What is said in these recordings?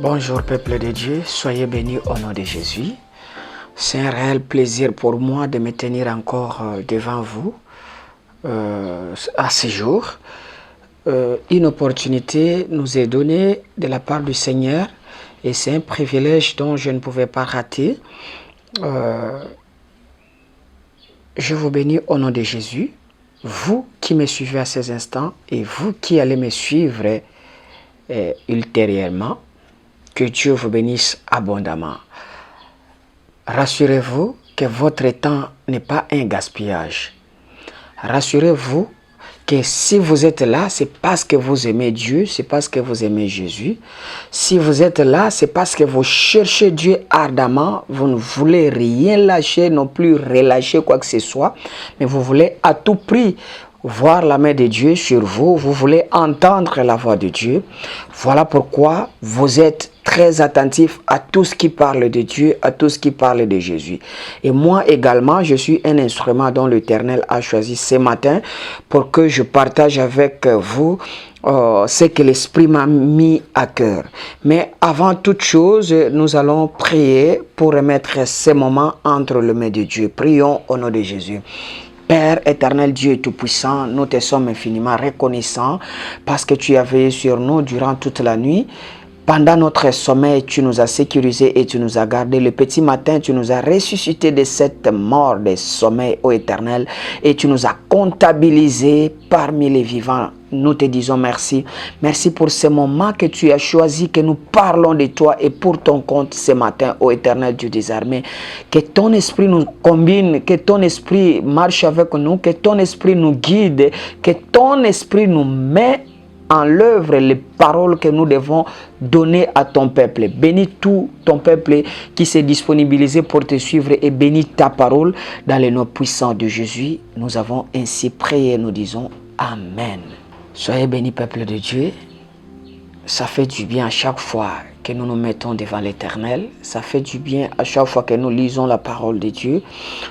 Bonjour peuple de Dieu, soyez bénis au nom de Jésus. C'est un réel plaisir pour moi de me tenir encore devant vous à ce jour. Une opportunité nous est donnée de la part du Seigneur et c'est un privilège dont je ne pouvais pas rater. Je vous bénis au nom de Jésus, vous qui me suivez à ces instants et vous qui allez me suivre ultérieurement. Que Dieu vous bénisse abondamment. Rassurez-vous que votre temps n'est pas un gaspillage. Rassurez-vous que si vous êtes là, c'est parce que vous aimez Dieu, c'est parce que vous aimez Jésus. Si vous êtes là, c'est parce que vous cherchez Dieu ardemment. Vous ne voulez rien lâcher, non plus relâcher quoi que ce soit, mais vous voulez à tout prix voir la main de Dieu sur vous. Vous voulez entendre la voix de Dieu. Voilà pourquoi vous êtes très attentif à tout ce qui parle de Dieu, à tout ce qui parle de Jésus. Et moi également, je suis un instrument dont l'Éternel a choisi ce matin pour que je partage avec vous ce que l'Esprit m'a mis à cœur. Mais avant toute chose, nous allons prier pour remettre ces moments entre les mains de Dieu. Prions au nom de Jésus. Père éternel, Dieu tout-puissant, nous te sommes infiniment reconnaissants parce que tu as veillé sur nous durant toute la nuit. Pendant notre sommeil, tu nous as sécurisés et tu nous as gardés. Le petit matin, tu nous as ressuscités de cette mort de sommeil, ô Éternel, et tu nous as comptabilisés parmi les vivants. Nous te disons merci. Merci pour ce moment que tu as choisi, que nous parlons de toi et pour ton compte ce matin, ô Éternel Dieu des armées. Que ton esprit nous combine, que ton esprit marche avec nous, que ton esprit nous guide, que ton esprit nous met en l'œuvre les paroles que nous devons donner à ton peuple. Bénis tout ton peuple qui s'est disponibilisé pour te suivre et bénis ta parole dans le nom puissant de Jésus. Nous avons ainsi prié et nous disons Amen. Soyez bénis peuple de Dieu. Ça fait du bien à chaque fois que nous nous mettons devant l'Éternel. Ça fait du bien à chaque fois que nous lisons la parole de Dieu.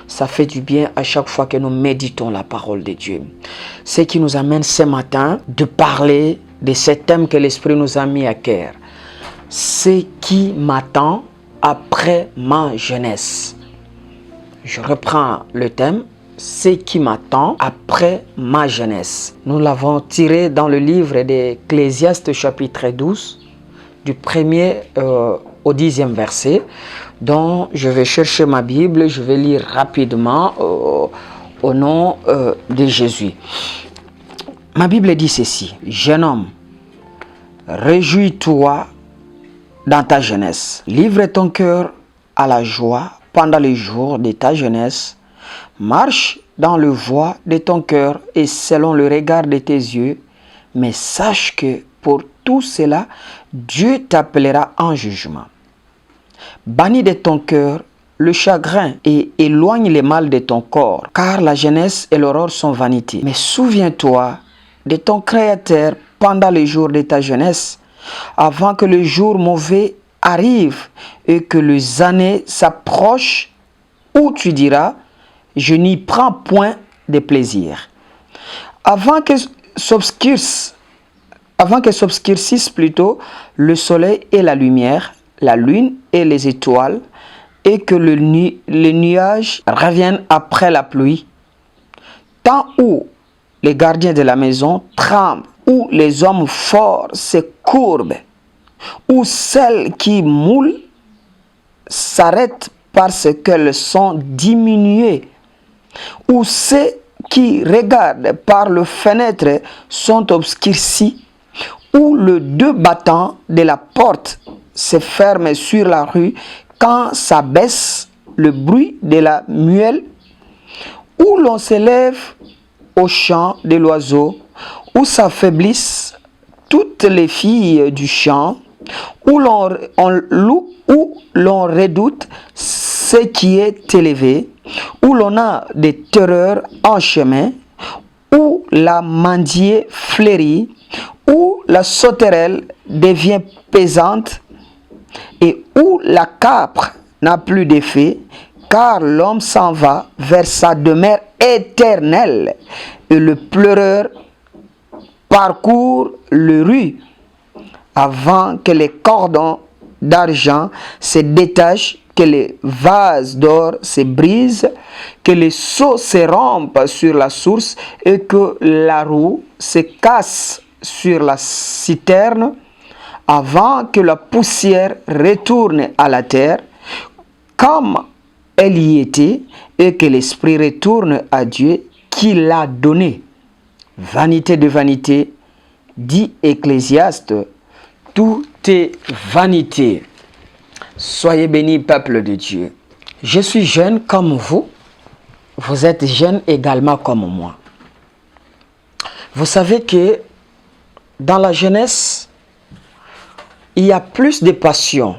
Ça fait du bien à chaque fois que nous méditons la parole de Dieu. Ce qui nous amène ce matin de parler de ce thème que l'Esprit nous a mis à cœur. Ce qui m'attend après ma jeunesse. Je reprends le thème. Ce qui m'attend après ma jeunesse. Nous l'avons tiré dans le livre d'Ecclésiaste chapitre 12, du 1er au 10e verset, dont je vais chercher ma Bible, je vais lire rapidement au nom de Jésus. Ma Bible dit ceci: jeune homme, réjouis-toi dans ta jeunesse, livre ton cœur à la joie pendant les jours de ta jeunesse. Marche dans le voie de ton cœur et selon le regard de tes yeux, mais sache que pour tout cela, Dieu t'appellera en jugement. Bannis de ton cœur le chagrin et éloigne les mal de ton corps, car la jeunesse et l'aurore sont vanité. Mais souviens-toi de ton Créateur pendant les jours de ta jeunesse, avant que le jour mauvais arrive et que les années s'approchent où tu diras: je n'y prends point de plaisir. Avant que s'obscurcissent plutôt le soleil et la lumière, la lune et les étoiles, et que les nuages reviennent après la pluie, temps où les gardiens de la maison tremblent, où les hommes forts se courbent, où celles qui moulent s'arrêtent parce qu'elles sont diminuées, où ceux qui regardent par le fenêtre sont obscurcis, où le deux battants de la porte se ferment sur la rue quand s'abaisse le bruit de la muelle, où l'on s'élève au chant de l'oiseau, où s'affaiblissent toutes les filles du champ, où l'on loue, où l'on redoute ce qui est élevé, où l'on a des terreurs en chemin, où la mendier fleurit, où la sauterelle devient pesante et où la capre n'a plus d'effet, car l'homme s'en va vers sa demeure éternelle et le pleureur parcourt le rue avant que les cordons d'argent se détachent, que les vases d'or se brisent, que les seaux se rompent sur la source et que la roue se casse sur la citerne, avant que la poussière retourne à la terre comme elle y était, et que l'esprit retourne à Dieu qui l'a donné. Vanité de vanité, dit Ecclésiaste, tout est vanité. Soyez bénis, peuple de Dieu. Je suis jeune comme vous. Vous êtes jeune également comme moi. Vous savez que dans la jeunesse, il y a plus de passion.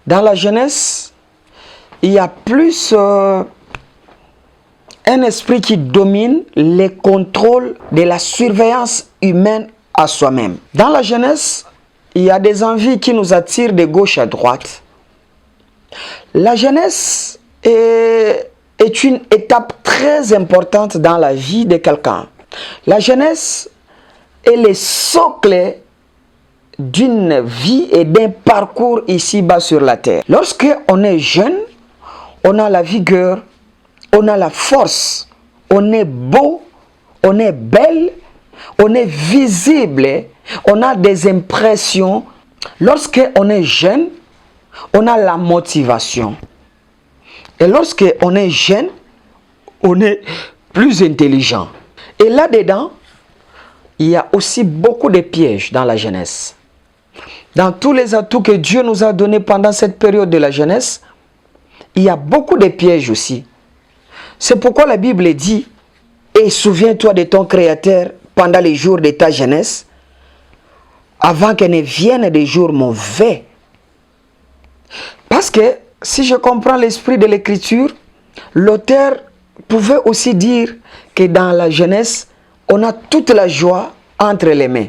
Dans la jeunesse, il y a plus un esprit qui domine les contrôles de la surveillance humaine à soi-même. Dans la jeunesse, il y a des envies qui nous attirent de gauche à droite. La jeunesse est une étape très importante dans la vie de quelqu'un. La jeunesse est le socle d'une vie et d'un parcours ici-bas sur la terre. Lorsque on est jeune, on a la vigueur, on a la force, on est beau, on est belle, on est visible, on a des impressions. Lorsque on est jeune, on a la motivation. Et lorsque on est jeune, on est plus intelligent. Et là-dedans, il y a aussi beaucoup de pièges dans la jeunesse. Dans tous les atouts que Dieu nous a donnés pendant cette période de la jeunesse, il y a beaucoup de pièges aussi. C'est pourquoi la Bible dit, et souviens-toi de ton Créateur pendant les jours de ta jeunesse, avant que ne viennent des jours mauvais. Parce que, si je comprends l'esprit de l'écriture, l'auteur pouvait aussi dire que dans la jeunesse, on a toute la joie entre les mains.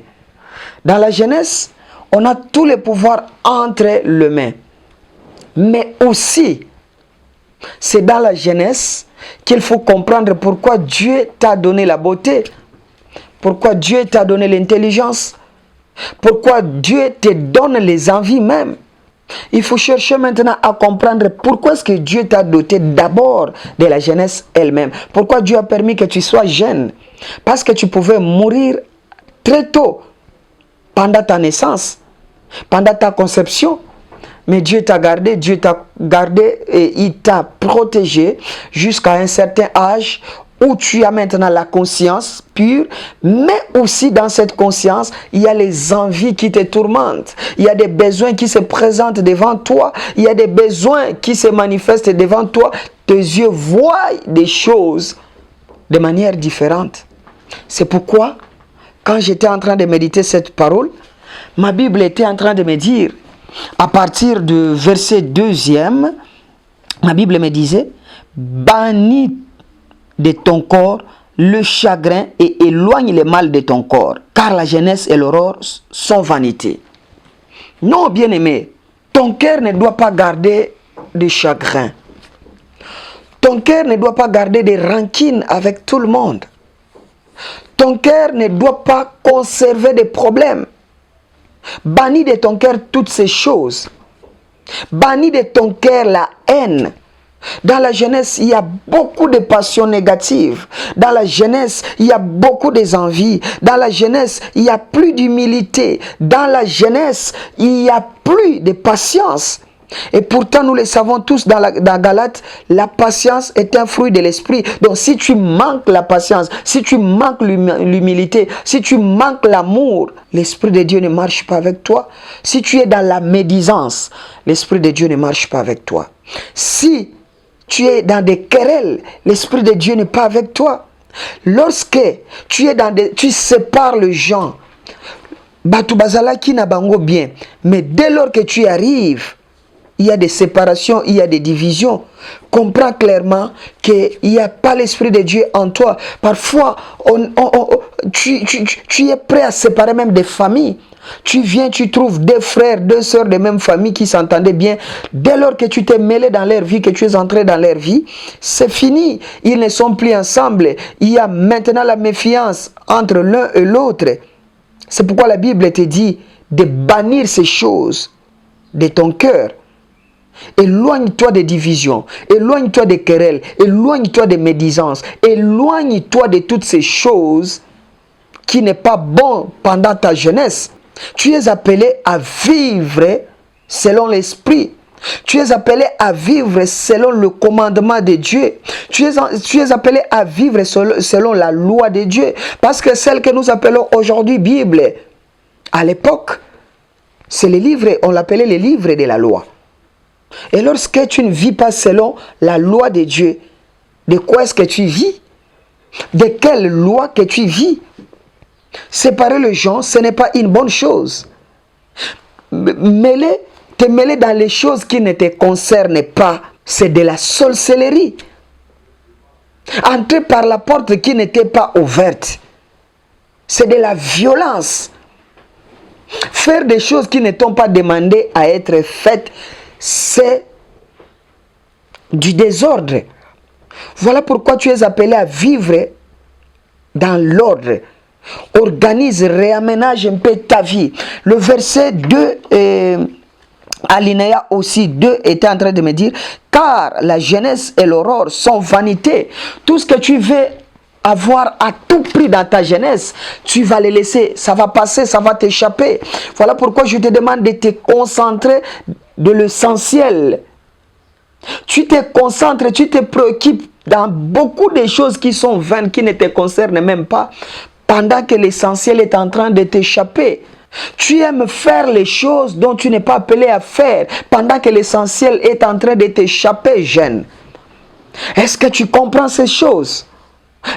Dans la jeunesse, on a tous les pouvoirs entre les mains. Mais aussi, c'est dans la jeunesse qu'il faut comprendre pourquoi Dieu t'a donné la beauté, pourquoi Dieu t'a donné l'intelligence, pourquoi Dieu te donne les envies même. Il faut chercher maintenant à comprendre pourquoi est-ce que Dieu t'a doté d'abord de la jeunesse elle-même. Pourquoi Dieu a permis que tu sois jeune. Parce que tu pouvais mourir très tôt, pendant ta naissance, pendant ta conception. Mais Dieu t'a gardé et il t'a protégé jusqu'à un certain âge où tu as maintenant la conscience pure, mais aussi dans cette conscience, il y a les envies qui te tourmentent. Il y a des besoins qui se présentent devant toi. Il y a des besoins qui se manifestent devant toi. Tes yeux voient des choses de manière différente. C'est pourquoi, quand j'étais en train de méditer cette parole, ma Bible était en train de me dire, à partir du verset 2e, ma Bible me disait, bannis de ton corps le chagrin et éloigne le mal de ton corps, car la jeunesse et l'aurore sont vanité. Non, bien-aimé, ton cœur ne doit pas garder de chagrin. Ton cœur ne doit pas garder de rancune avec tout le monde. Ton cœur ne doit pas conserver des problèmes. Bannis de ton cœur toutes ces choses. Bannis de ton cœur la haine. Dans la jeunesse, il y a beaucoup de passions négatives. Dans la jeunesse, il y a beaucoup d'envies. Dans la jeunesse, il n'y a plus d'humilité. Dans la jeunesse, il n'y a plus de patience. Et pourtant, nous le savons tous dans Galates, la patience est un fruit de l'esprit. Donc, si tu manques la patience, si tu manques l'humilité, si tu manques l'amour, l'esprit de Dieu ne marche pas avec toi. Si tu es dans la médisance, l'esprit de Dieu ne marche pas avec toi. Si tu es dans des querelles, l'esprit de Dieu n'est pas avec toi. Lorsque tu sépares les gens, Batu bazala ki na bango bien, mais dès lors que tu arrives, il y a des séparations, il y a des divisions. Comprends clairement qu'il n'y a pas l'Esprit de Dieu en toi. Parfois, tu es prêt à séparer même des familles. Tu viens, tu trouves deux frères, deux sœurs de même famille qui s'entendaient bien. Dès lors que tu t'es mêlé dans leur vie, que tu es entré dans leur vie, c'est fini. Ils ne sont plus ensemble. Il y a maintenant la méfiance entre l'un et l'autre. C'est pourquoi la Bible te dit de bannir ces choses. de ton cœur. Éloigne-toi des divisions, éloigne-toi des querelles, éloigne-toi des médisances, éloigne-toi de toutes ces choses qui n'est pas bon pendant ta jeunesse. Tu es appelé à vivre selon l'esprit. Tu es appelé à vivre selon le commandement de Dieu. Tu es appelé à vivre selon la loi de Dieu. Parce que celle que nous appelons aujourd'hui Bible, à l'époque, c'est les livres, on l'appelait les livres de la loi. Et lorsque tu ne vis pas selon la loi de Dieu, de quoi est-ce que tu vis? De quelle loi que tu vis? Séparer les gens, ce n'est pas une bonne chose. Te mêler dans les choses qui ne te concernent pas, c'est de la sorcellerie. Entrer par la porte qui n'était pas ouverte, c'est de la violence. Faire des choses qui ne t'ont pas demandé à être faites, c'est du désordre. Voilà pourquoi tu es appelé à vivre dans l'ordre. Organise, réaménage un peu ta vie. Le verset 2, alinéa aussi 2, était en train de me dire, car la jeunesse et l'aurore sont vanité. Tout ce que tu veux avoir à tout prix dans ta jeunesse, tu vas le laisser, ça va passer, ça va t'échapper. Voilà pourquoi je te demande de te concentrer de l'essentiel. Tu te concentres, tu te préoccupes dans beaucoup de choses qui sont vaines, qui ne te concernent même pas, pendant que l'essentiel est en train de t'échapper. Tu aimes faire les choses dont tu n'es pas appelé à faire, pendant que l'essentiel est en train de t'échapper, jeune. Est-ce que tu comprends ces choses?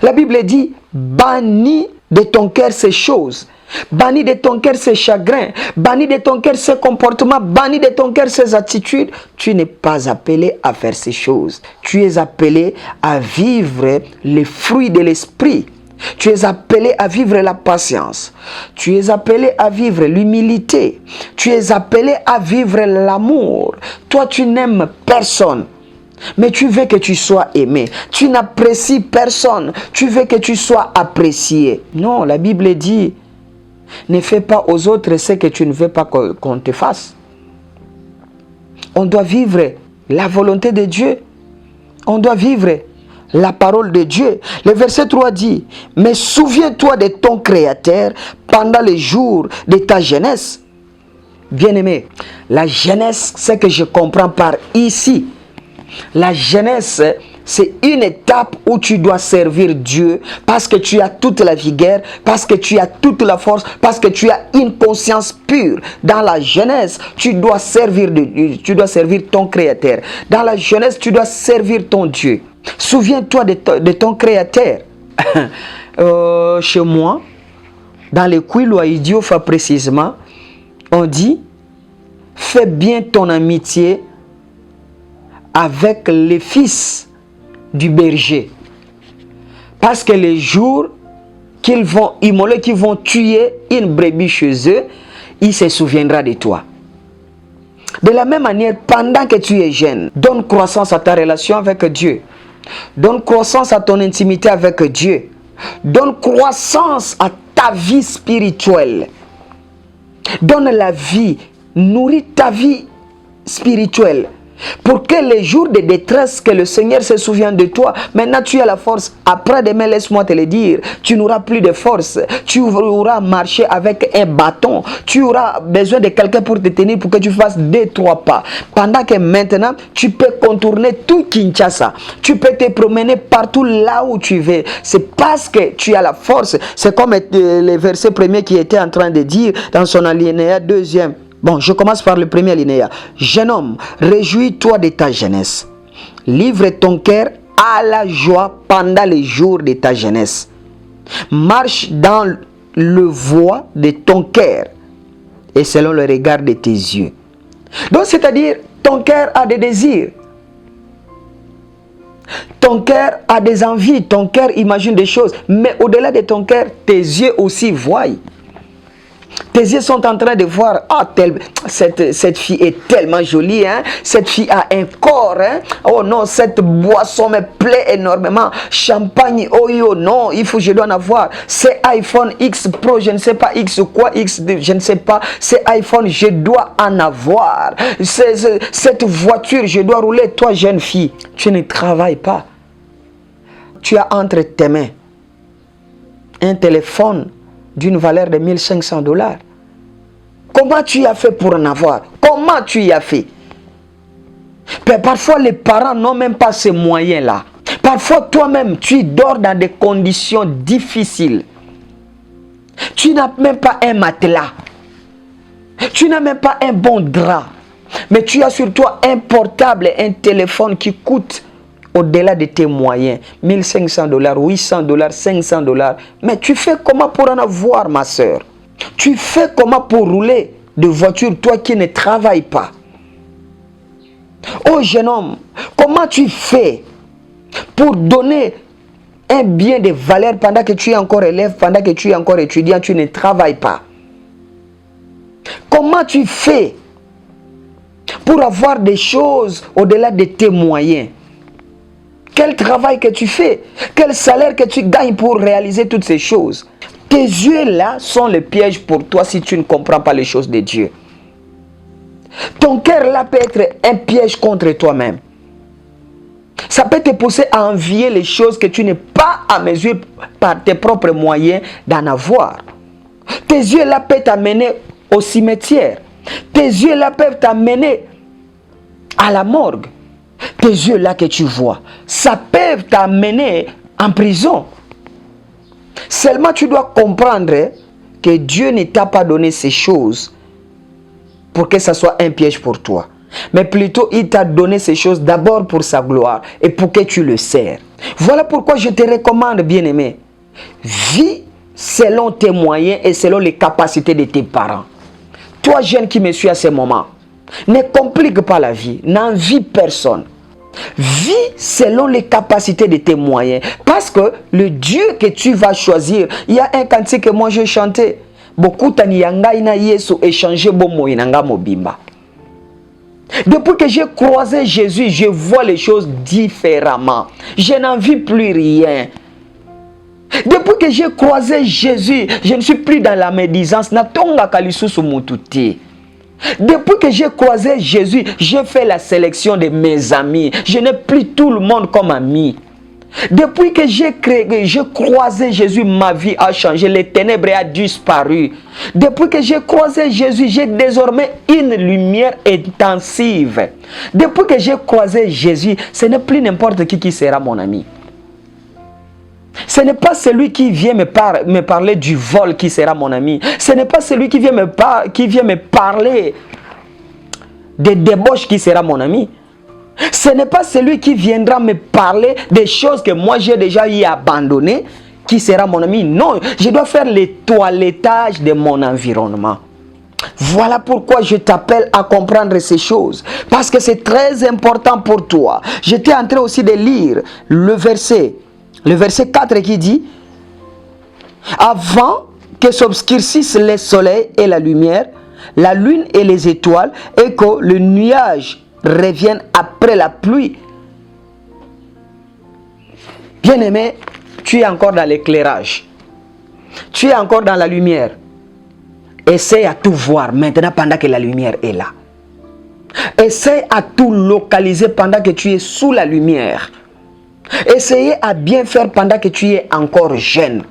La Bible dit, bannis de ton cœur ces choses. Bannis de ton cœur ces chagrins. Bannis de ton cœur ces comportements. Bannis de ton cœur ces attitudes. Tu n'es pas appelé à faire ces choses. Tu es appelé à vivre les fruits de l'esprit. Tu es appelé à vivre la patience. Tu es appelé à vivre l'humilité. Tu es appelé à vivre l'amour. Toi, tu n'aimes personne, mais tu veux que tu sois aimé. Tu n'apprécies personne. Tu veux que tu sois apprécié. Non, la Bible dit, ne fais pas aux autres ce que tu ne veux pas qu'on te fasse. On doit vivre la volonté de Dieu. On doit vivre la parole de Dieu. Le verset 3 dit, mais souviens-toi de ton Créateur pendant les jours de ta jeunesse. Bien-aimé, la jeunesse, c'est que je comprends par ici. La jeunesse, c'est une étape où tu dois servir Dieu parce que tu as toute la vigueur, parce que tu as toute la force, parce que tu as une conscience pure. Dans la jeunesse, tu dois servir ton Créateur. Dans la jeunesse, tu dois servir ton Dieu. Souviens-toi de ton Créateur. Chez moi, dans les Kouilou Idiofa précisément, on dit, fais bien ton amitié avec les fils du berger. Parce que les jours qu'ils vont immoler, qu'ils vont tuer une brebis chez eux, il se souviendra de toi. De la même manière, pendant que tu es jeune, donne croissance à ta relation avec Dieu. Donne croissance à ton intimité avec Dieu. Donne croissance à ta vie spirituelle. Donne la vie, nourris ta vie spirituelle. Pour que les jours de détresse, que le Seigneur se souvienne de toi. Maintenant tu as la force. Après-demain, laisse-moi te le dire, tu n'auras plus de force. Tu auras marché avec un bâton. Tu auras besoin de quelqu'un pour te tenir, pour que tu fasses 2-3 pas. Pendant que maintenant, tu peux contourner tout Kinshasa. Tu peux te promener partout là où tu veux. C'est parce que tu as la force. C'est comme le verset premier qui était en train de dire dans son alinéa 2e. Bon, je commence par le premier alinéa. Jeune homme, réjouis-toi de ta jeunesse. Livre ton cœur à la joie pendant les jours de ta jeunesse. Marche dans le voie de ton cœur et selon le regard de tes yeux. Donc, c'est-à-dire, ton cœur a des désirs. Ton cœur a des envies. Ton cœur imagine des choses. Mais au-delà de ton cœur, tes yeux aussi voient. Tes yeux sont en train de voir, cette fille est tellement jolie, hein? Cette fille a un corps, hein? Oh non, cette boisson me plaît énormément. Champagne, oh yo, non, il faut, je dois en avoir. C'est iPhone X Pro, je ne sais pas X quoi, je ne sais pas. C'est iPhone, je dois en avoir. Cette voiture, je dois rouler. Toi, jeune fille, tu ne travailles pas. Tu as entre tes mains un téléphone d'une valeur de $1500. Comment tu as fait pour en avoir? Comment tu y as fait? Parfois, les parents n'ont même pas ces moyens-là. Parfois, toi-même, tu dors dans des conditions difficiles. Tu n'as même pas un matelas. Tu n'as même pas un bon drap. Mais tu as sur toi un portable, un téléphone qui coûte au-delà de tes moyens. $1500, $800, $500. Mais tu fais comment pour en avoir, ma soeur? Tu fais comment pour rouler de voiture, toi qui ne travailles pas? Oh jeune homme, comment tu fais pour donner un bien de valeur pendant que tu es encore élève, pendant que tu es encore étudiant, tu ne travailles pas? Comment tu fais pour avoir des choses au-delà de tes moyens? Quel travail que tu fais? Quel salaire que tu gagnes pour réaliser toutes ces choses? Tes yeux là sont le piège pour toi si tu ne comprends pas les choses de Dieu. Ton cœur là peut être un piège contre toi-même. Ça peut te pousser à envier les choses que tu n'es pas à mesure par tes propres moyens d'en avoir. Tes yeux là peuvent t'amener au cimetière. Tes yeux là peuvent t'amener à la morgue. Tes yeux là que tu vois, ça peut t'amener en prison. Seulement tu dois comprendre que Dieu ne t'a pas donné ces choses pour que ça soit un piège pour toi. Mais plutôt il t'a donné ces choses d'abord pour sa gloire et pour que tu le sers. Voilà pourquoi je te recommande, bien-aimé, vis selon tes moyens et selon les capacités de tes parents. Toi jeune qui me suis à ce moment, ne complique pas la vie, n'envie personne. Vis selon les capacités de tes moyens. Parce que le Dieu que tu vas choisir, il y a un cantique que moi je chantais. Beaucoup taniyanga ina Yesu échanger bomo inanga mobimba. Depuis que j'ai croisé Jésus, je vois les choses différemment. Je n'en vis plus rien. Depuis que j'ai croisé Jésus, je ne suis plus dans la médisance. Natonga kalisusu mututi. Depuis que j'ai croisé Jésus, j'ai fait la sélection de mes amis. Je n'ai plus tout le monde comme ami. Depuis que j'ai croisé Jésus, ma vie a changé. Les ténèbres ont disparu. Depuis que j'ai croisé Jésus, j'ai désormais une lumière intensive. Depuis que j'ai croisé Jésus, ce n'est plus n'importe qui sera mon ami. Ce n'est pas celui qui vient me parler du vol qui sera mon ami. Ce n'est pas celui qui vient me parler des débauches qui sera mon ami. Ce n'est pas celui qui viendra me parler des choses que moi j'ai déjà abandonnées qui sera mon ami. Non, je dois faire le toilettage de mon environnement. Voilà pourquoi je t'appelle à comprendre ces choses. Parce que c'est très important pour toi. J'étais en train aussi de lire le verset 4 qui dit: avant que s'obscurcissent le soleil et la lumière, la lune et les étoiles, et que le nuage revienne après la pluie. Bien-aimé, tu es encore dans l'éclairage. Tu es encore dans la lumière. Essaye à tout voir maintenant pendant que la lumière est là. Essaye à tout localiser pendant que tu es sous la lumière. Essayez à bien faire pendant que tu es encore jeune.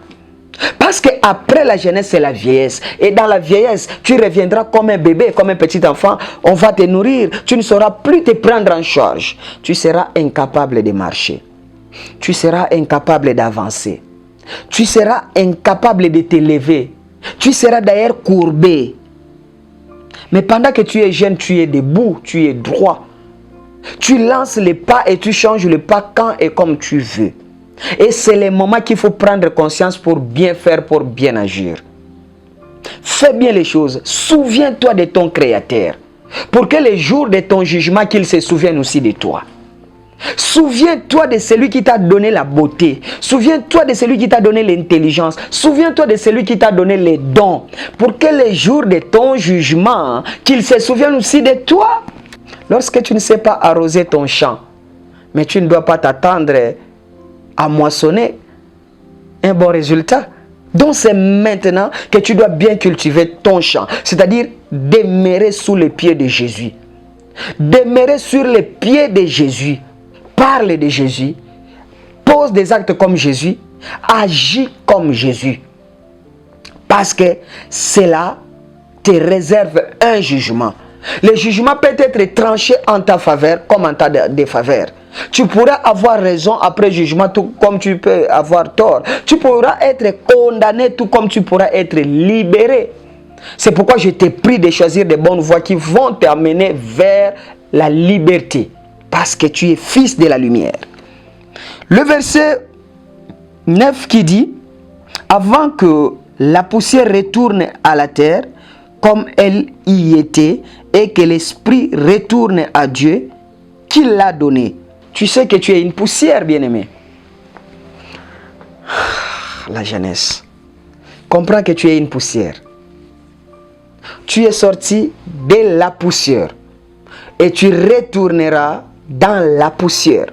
Parce qu'après la jeunesse, c'est la vieillesse. Et dans la vieillesse, tu reviendras comme un bébé, comme un petit enfant. On va te nourrir. Tu ne sauras plus te prendre en charge. Tu seras incapable de marcher. Tu seras incapable d'avancer. Tu seras incapable de te lever. Tu seras d'ailleurs courbé. Mais pendant que tu es jeune, tu es debout, tu es droit. Tu lances les pas et tu changes le pas quand et comme tu veux. Et c'est le moment qu'il faut prendre conscience pour bien faire, pour bien agir. Fais bien les choses. Souviens-toi de ton Créateur. Pour que les jours de ton jugement, qu'il se souvienne aussi de toi. Souviens-toi de celui qui t'a donné la beauté. Souviens-toi de celui qui t'a donné l'intelligence. Souviens-toi de celui qui t'a donné les dons. Pour que les jours de ton jugement, qu'il se souvienne aussi de toi. Lorsque tu ne sais pas arroser ton champ, mais tu ne dois pas t'attendre à moissonner un bon résultat. Donc c'est maintenant que tu dois bien cultiver ton champ. C'est-à-dire demeurer sous les pieds de Jésus. Demeurer sur les pieds de Jésus. Parle de Jésus. Pose des actes comme Jésus. Agis comme Jésus. Parce que cela te réserve un jugement. Le jugement peut être tranché en ta faveur comme en ta défaveur. Tu pourras avoir raison après jugement tout comme tu peux avoir tort. Tu pourras être condamné tout comme tu pourras être libéré. C'est pourquoi je te prie de choisir des bonnes voies qui vont t'amener vers la liberté. Parce que tu es fils de la lumière. Le verset 9 qui dit, avant que la poussière retourne à la terre, comme elle y était, et que l'esprit retourne à Dieu, qui l'a donné. Tu sais que tu es une poussière, bien-aimé. La jeunesse. Comprends que tu es une poussière. Tu es sorti de la poussière. Et tu retourneras dans la poussière.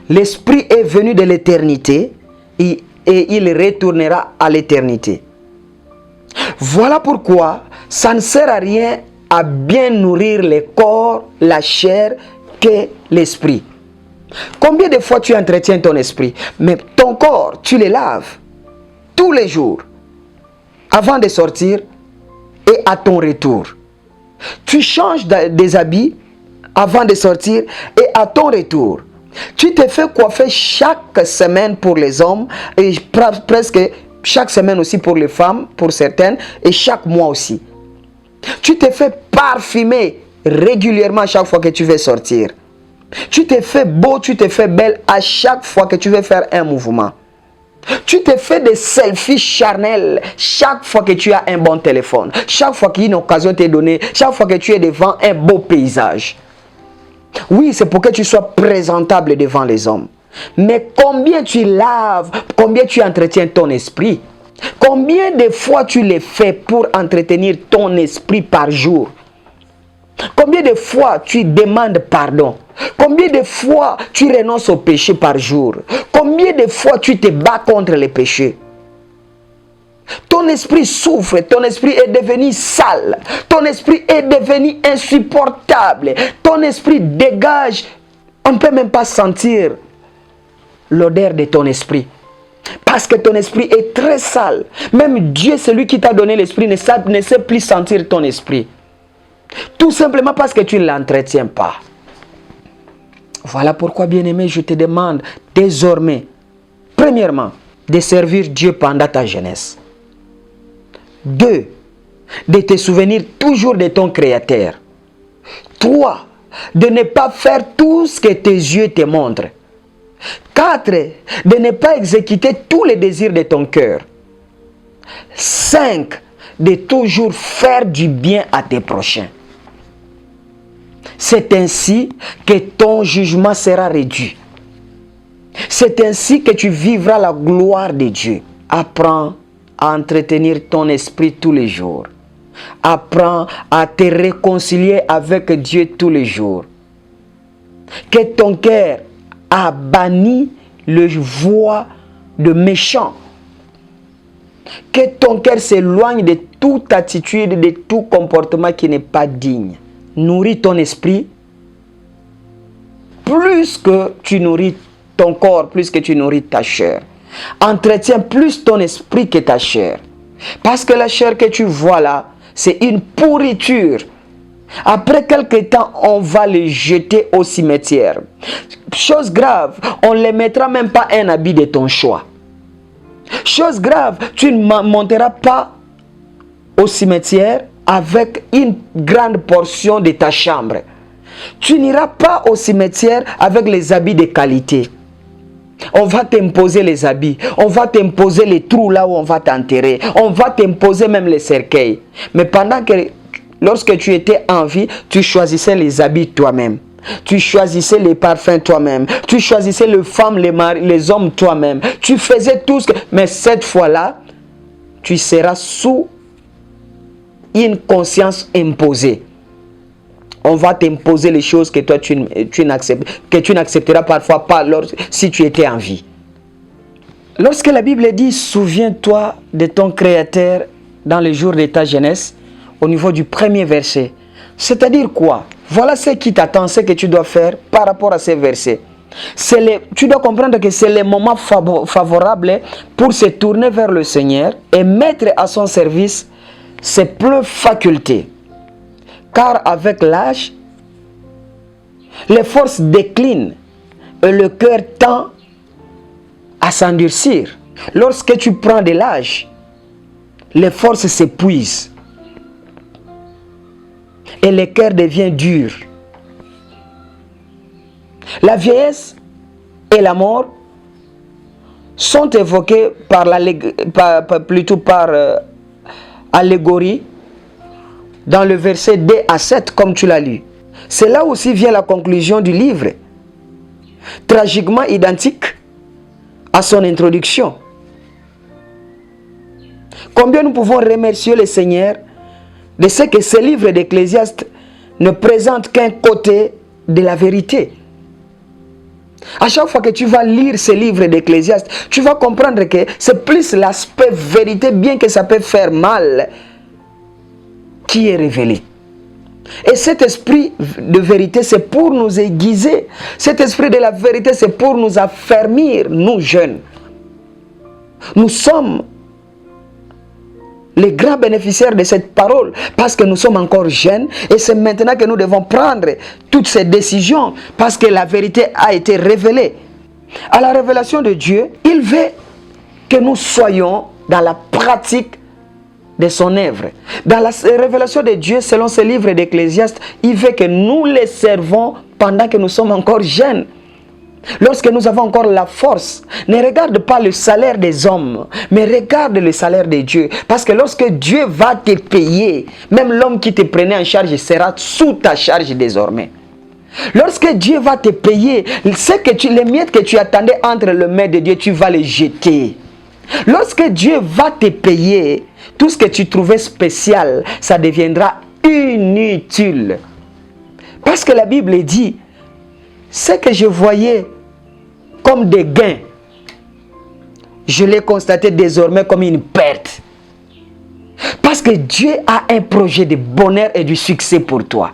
L'esprit est venu de l'éternité et il retournera à l'éternité. Voilà pourquoi ça ne sert à rien à bien nourrir le corps, la chair, que l'esprit. Combien de fois tu entretiens ton esprit, mais ton corps, tu le laves tous les jours, avant de sortir et à ton retour. Tu changes des habits avant de sortir et à ton retour. Tu te fais coiffer chaque semaine pour les hommes et presque chaque semaine aussi pour les femmes, pour certaines, et chaque mois aussi. Tu te fais parfumer régulièrement chaque fois que tu veux sortir. Tu te fais beau, tu te fais belle à chaque fois que tu veux faire un mouvement. Tu te fais des selfies charnels chaque fois que tu as un bon téléphone. Chaque fois qu'une occasion t'est donnée, chaque fois que tu es devant un beau paysage. Oui, c'est pour que tu sois présentable devant les hommes. Mais combien tu laves, combien tu entretiens ton esprit? Combien de fois tu le fais pour entretenir ton esprit par jour? Combien de fois tu demandes pardon? Combien de fois tu renonces au péché par jour? Combien de fois tu te bats contre les péchés? Ton esprit souffre, ton esprit est devenu sale, ton esprit est devenu insupportable, ton esprit dégage, on ne peut même pas sentir l'odeur de ton esprit. Parce que ton esprit est très sale. Même Dieu, celui qui t'a donné l'esprit, ne sait plus sentir ton esprit. Tout simplement parce que tu ne l'entretiens pas. Voilà pourquoi, bien-aimé, je te demande désormais, premièrement, de servir Dieu pendant ta jeunesse. 2. De te souvenir toujours de ton Créateur. 3. De ne pas faire tout ce que tes yeux te montrent. 4. De ne pas exécuter tous les désirs de ton cœur. 5. De toujours faire du bien à tes prochains. C'est ainsi que ton jugement sera réduit. C'est ainsi que tu vivras la gloire de Dieu. Apprends à entretenir ton esprit tous les jours. Apprends à te réconcilier avec Dieu tous les jours. Que ton cœur a banni le voie de méchant. Que ton cœur s'éloigne de toute attitude, de tout comportement qui n'est pas digne. Nourris ton esprit plus que tu nourris ton corps, plus que tu nourris ta chair. Entretiens plus ton esprit que ta chair. Parce que la chair que tu vois là, c'est une pourriture. Après quelque temps, on va les jeter au cimetière. Chose grave, on ne les mettra même pas un habit de ton choix. Chose grave, tu ne monteras pas au cimetière avec une grande portion de ta chambre. Tu n'iras pas au cimetière avec les habits de qualité. On va t'imposer les habits. On va t'imposer les trous là où on va t'enterrer. On va t'imposer même les cercueils. Mais pendant que, lorsque tu étais en vie, tu choisissais les habits toi-même. Tu choisissais les parfums toi-même. Tu choisissais les femmes, les hommes toi-même. Tu faisais tout ce que... Mais cette fois-là, tu seras sous une conscience imposée. On va t'imposer les choses que toi tu n'accepteras parfois pas si tu étais en vie. Lorsque la Bible dit « Souviens-toi de ton Créateur dans les jours de ta jeunesse », au niveau du premier verset, c'est-à-dire quoi? Voilà ce qui t'attend, ce que tu dois faire par rapport à ces versets. Tu dois comprendre que c'est le moment favorable pour se tourner vers le Seigneur et mettre à son service ses pleines facultés. Car avec l'âge, les forces déclinent et le cœur tend à s'endurcir. Lorsque tu prends de l'âge, les forces s'épuisent et le cœur devient dur. La vieillesse et la mort sont évoquées par allégorie dans le verset 2 à 7 comme tu l'as lu. C'est là aussi vient la conclusion du livre, tragiquement identique à son introduction. Combien nous pouvons remercier le Seigneur de ce que ce livre d'Ecclésiaste ne présente qu'un côté de la vérité. À chaque fois que tu vas lire ce livre d'Ecclésiaste, tu vas comprendre que c'est plus l'aspect vérité, bien que ça peut faire mal, qui est révélé. Et cet esprit de vérité, c'est pour nous aiguiser. Cet esprit de la vérité, c'est pour nous affermir, nous jeunes. Nous sommes les grands bénéficiaires de cette parole parce que nous sommes encore jeunes et c'est maintenant que nous devons prendre toutes ces décisions parce que la vérité a été révélée. À la révélation de Dieu, il veut que nous soyons dans la pratique de son œuvre. Dans la révélation de Dieu, selon ce livre d'Ecclésiaste, il veut que nous les servons pendant que nous sommes encore jeunes. Lorsque nous avons encore la force, ne regarde pas le salaire des hommes, mais regarde le salaire de Dieu. Parce que lorsque Dieu va te payer, même l'homme qui te prenait en charge sera sous ta charge désormais. Lorsque Dieu va te payer, les miettes que tu attendais entre les mains de Dieu, tu vas les jeter. Lorsque Dieu va te payer, tout ce que tu trouvais spécial, ça deviendra inutile. Parce que la Bible dit, ce que je voyais comme des gains, je l'ai constaté désormais comme une perte. Parce que Dieu a un projet de bonheur et du succès pour toi.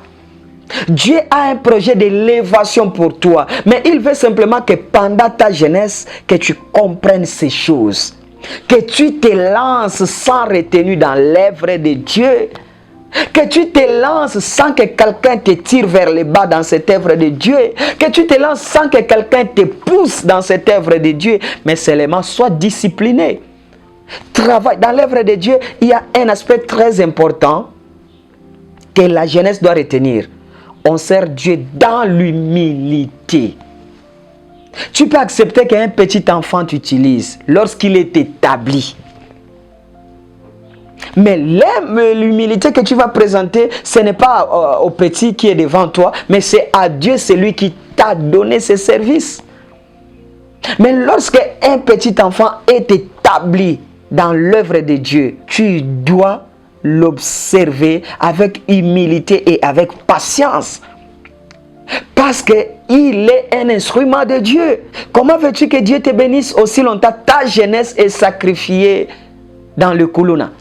Dieu a un projet d'élévation pour toi. Mais il veut simplement que pendant ta jeunesse, que tu comprennes ces choses. Que tu te lances sans retenue dans l'œuvre de Dieu. Que tu te lances sans que quelqu'un te tire vers le bas dans cette œuvre de Dieu. Que tu te lances sans que quelqu'un te pousse dans cette œuvre de Dieu. Mais seulement sois discipliné. Travaille. Dans l'œuvre de Dieu, il y a un aspect très important que la jeunesse doit retenir. On sert Dieu dans l'humilité. Tu peux accepter qu'un petit enfant t'utilise lorsqu'il est établi. Mais l'humilité que tu vas présenter, ce n'est pas au petit qui est devant toi, mais c'est à Dieu, c'est lui qui t'a donné ce service. Mais lorsque un petit enfant est établi dans l'œuvre de Dieu, tu dois l'observer avec humilité et avec patience. Parce qu'il est un instrument de Dieu. Comment veux-tu que Dieu te bénisse aussi longtemps? Ta jeunesse est sacrifiée dans le Kuluna.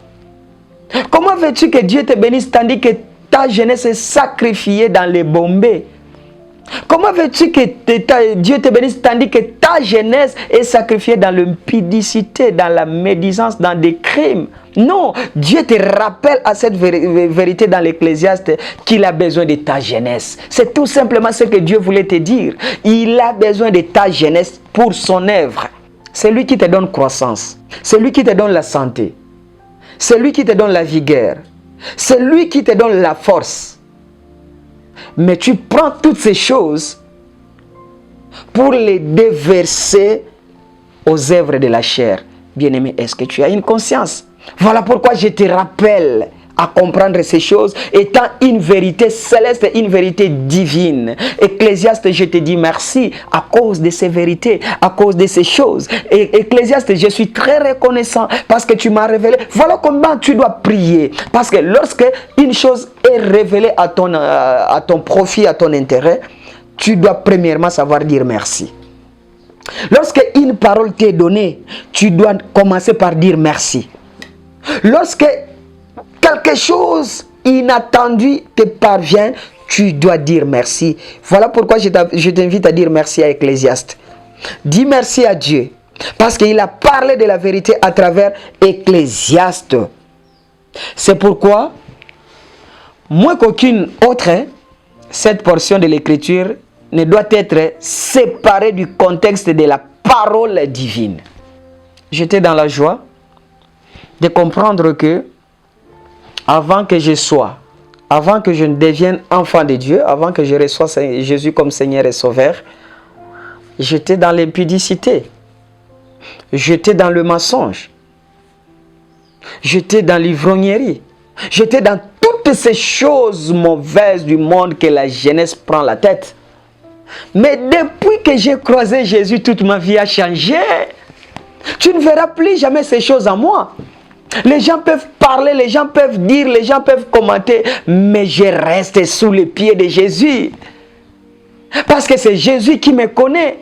Comment veux-tu que Dieu te bénisse tandis que ta jeunesse est sacrifiée dans les Bombay? Comment veux-tu que Dieu te bénisse tandis que ta jeunesse est sacrifiée dans l'impudicité, dans la médisance, dans des crimes? Non, Dieu te rappelle à cette vérité dans l'Ecclésiaste qu'il a besoin de ta jeunesse. C'est tout simplement ce que Dieu voulait te dire. Il a besoin de ta jeunesse pour son œuvre. C'est lui qui te donne croissance. C'est lui qui te donne la santé. C'est lui qui te donne la vigueur. C'est lui qui te donne la force. Mais tu prends toutes ces choses pour les déverser aux œuvres de la chair. Bien-aimé, est-ce que tu as une conscience? Voilà pourquoi je te rappelle à comprendre ces choses, étant une vérité céleste, une vérité divine. Ecclésiaste, je te dis merci à cause de ces vérités, à cause de ces choses. Et Ecclésiaste, je suis très reconnaissant parce que tu m'as révélé. Voilà comment tu dois prier. Parce que lorsque une chose est révélée à ton profit, à ton intérêt, tu dois premièrement savoir dire merci. Lorsque une parole t'est donnée, tu dois commencer par dire merci. Lorsque quelque chose inattendu te parvient, tu dois dire merci. Voilà pourquoi je t'invite à dire merci à Ecclésiaste. Dis merci à Dieu, parce qu'il a parlé de la vérité à travers Ecclésiaste. C'est pourquoi, moins qu'aucune autre, cette portion de l'Écriture ne doit être séparée du contexte de la parole divine. J'étais dans la joie de comprendre que avant que je ne devienne enfant de Dieu, avant que je reçoive Jésus comme Seigneur et Sauveur, j'étais dans l'impudicité, j'étais dans le mensonge, j'étais dans l'ivrognerie, j'étais dans toutes ces choses mauvaises du monde que la jeunesse prend la tête. Mais depuis que j'ai croisé Jésus, toute ma vie a changé. Tu ne verras plus jamais ces choses en moi. Les gens peuvent parler, les gens peuvent dire, les gens peuvent commenter, mais je reste sous les pieds de Jésus. Parce que c'est Jésus qui me connaît.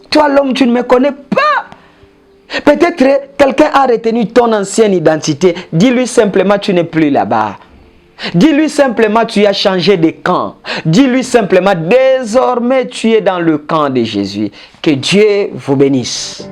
Toi, l'homme, tu ne me connais pas. Peut-être quelqu'un a retenu ton ancienne identité. Dis-lui simplement, tu n'es plus là-bas. Dis-lui simplement, tu as changé de camp. Dis-lui simplement, désormais, tu es dans le camp de Jésus. Que Dieu vous bénisse.